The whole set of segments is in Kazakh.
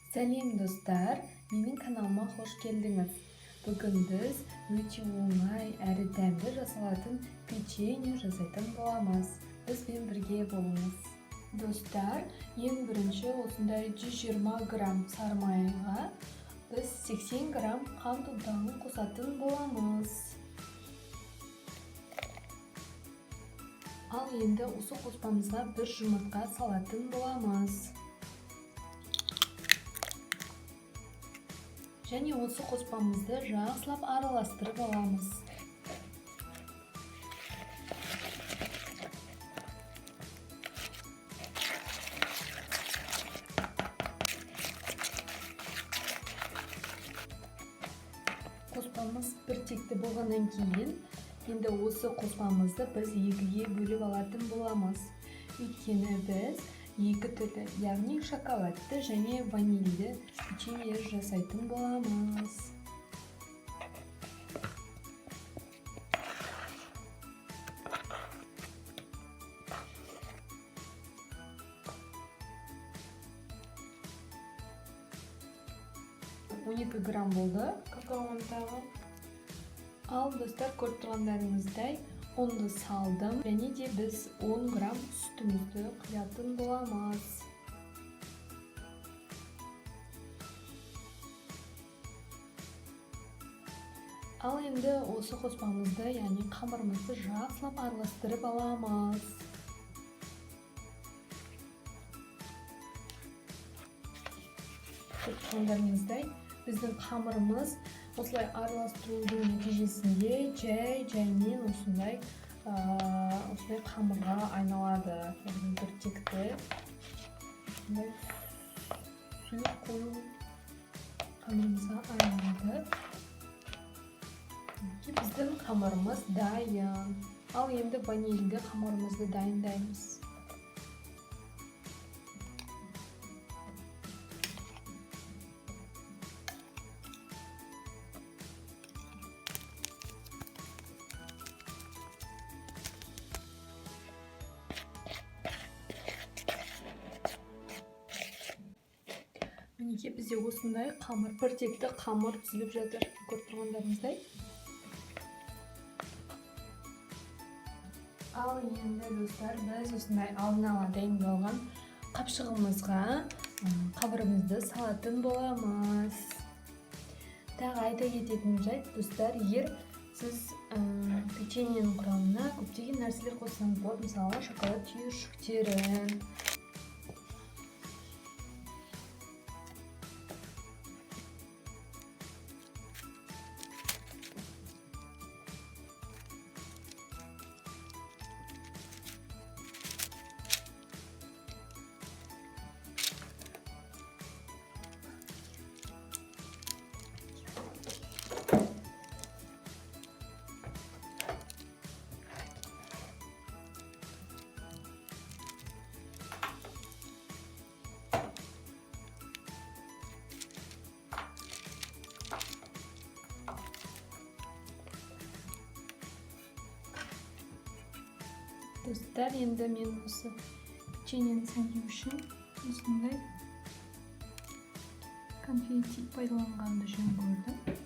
Сәлем достар, менің каналыма қош келдіңіз. Бүгін біз өте оңай әрі дәмді жасалатын печенье жасайтын боламыз. Бізбен бірге болыңыз. Достар, ең бірінші осындай 120 грамм сары майға біз 80 грамм қант ұнтағын қосатын боламыз. Ал енді осы қоспамызға бір жұмыртқа салатын боламыз. Және осы қоспамызды жақсылап араластырып аламыз. Қоспамыз бір текті болғаннан кейін, енді осы қоспамызды біз екіге бөліп алатын боламыз. Өйткені біз екі түрлі, яғни шоколадты және ванильді печенье жасайтын боламыз. Он 12 грамм болды какао ұнтағы. Ал достар, көріп тұрғандарыңыздай ұнды салдым, және де біз 10 грамм сүтімізді құятын боламыз. Ал енді осы қоспамызды, яғни қамырымызды жақсылап араластырып аламыз. Көріп тұрғандарыңыздай, біздің қамырымыз осылай араластырудың нәтижесінде жаймен осындай қамырға айналады. Бір текті сұйық қою қамырымызға айналады. Біздің қамырымыз дайын. Ал енді ванильді қамырымызды дайындаймыз. Мінекей бізде осындай қамыр, бір текті қамыр түзіліп жатыр. Көріп тұрғандарыңыздай. Ал енді достар, біз осындай алдын ала дайындалған қапшығымызға қамырымызды салатын боламыз. Тағы айта кететін жайт, достар, егер сіз печеньенің құрамына көптеген нәрселер қоссаңыз болады, мысалы шоколад түйіршіктерін, достар, енді мен осы печеньені сәндеу үшін осындай конфетти пайдаланғанды жөн көрдім.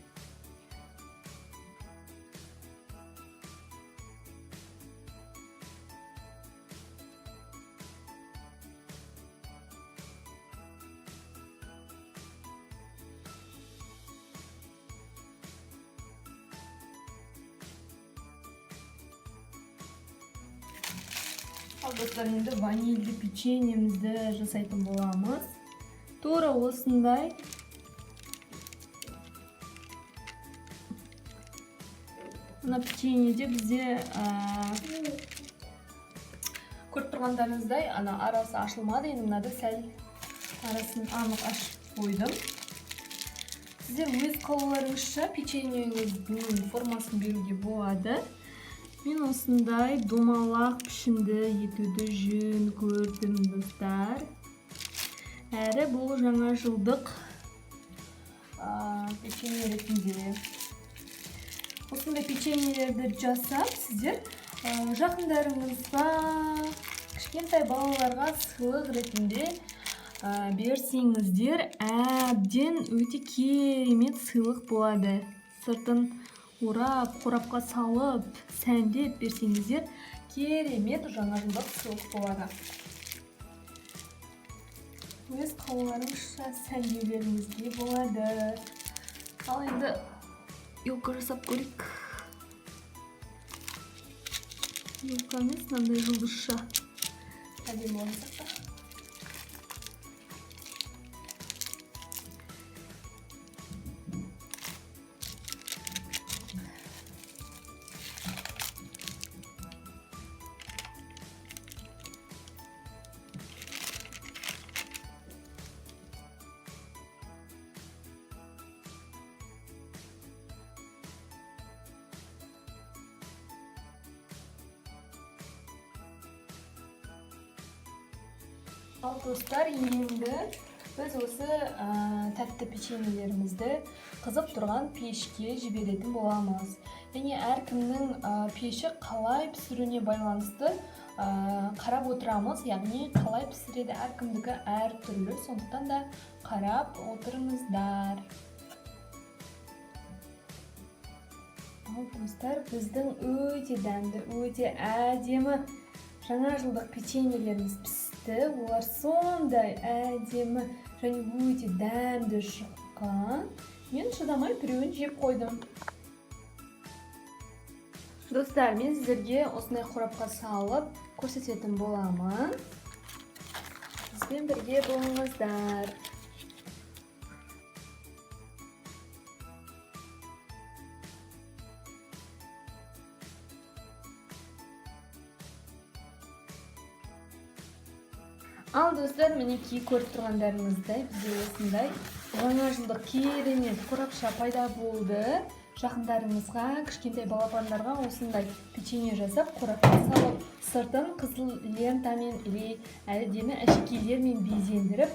Ал достар, енді ванильді печеньемізді жасайтын боламыз. Тура осындай мына печеньеде бізде көріп тұрғандарыңыздай арасы ашылмады. Енді мынада сәл арасын анық ашып қойдым. Сіздер өз қалауларыңызша печеньеңіздің формасын беруге болады. Мен осындай домалақ пішінді етуді жөн көрдім достар. Әрі бұл жаңа жылдық печенье ретінде. Осындай печеньелерді жасап, сіздер жақындарыңызға, кішкентай балаларға сыйлық ретінде берсеңіздер, әбден өте керемет сыйлық болады. Сыртын орап, қорапқа салып, сәндеп берсеңіздер, керемет жаңа жылдық сыйлық болады. Өз қалаларыңызша сәндеулеріңізге болады. Ал енді елка жасап көрейік. Елка емес, мынандай жұлдызша. Әдемі болмасақ та. Ал достар, енді біз осы тәтті печеньелерімізді қызып тұрған пешке жіберетін боламыз. Және әркімнің пеші қалай пісіруіне байланысты қарап отырамыз, яғни қалай пісіреді әркімдікі әртүрлі, сондықтан да қарап отырыңыздар. Ал достар, біздің өте дәмді, өте әдемі жаңа жылдық печеньелеріміз пісті. Олар сондай әдемі және өте дәмді шыққан. Мен шыдамай біреуін жеп қойдым. Достар, мен сіздерге осындай қорапқа салып көрсететін боламын. Бізбен бірге болыңыздар. Ал достар, мінекей көріп тұрғандарыңыздай, бізде осындай жаңа жылдық керемет қорапша пайда болды. Жақындарыңызға, кішкентай балапандарға осындай печенье жасап, қорапқа салып, сыртын қызыл лентамен или әдемі әшекейлермен безендіріп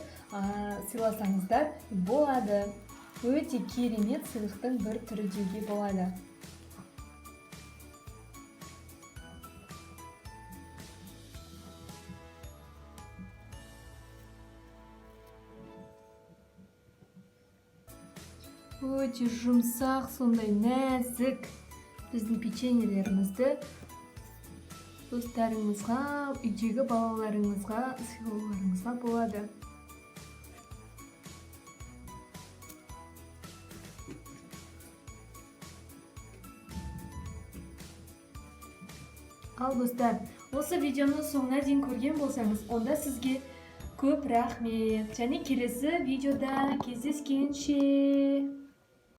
сыйласаңыздар болады. Өте керемет сыйлықтың бір түрі деуге болады. Өте жұмсақ, сондай нәзік біздің печеньелерімізді достарыңызға, үйдегі балаларыңызға сыйлауларыңызға болады. Ал достар, осы видеоны соңына дейін көрген болсаңыз, онда сізге көп рахмет. Және келесі видеода кездескенше.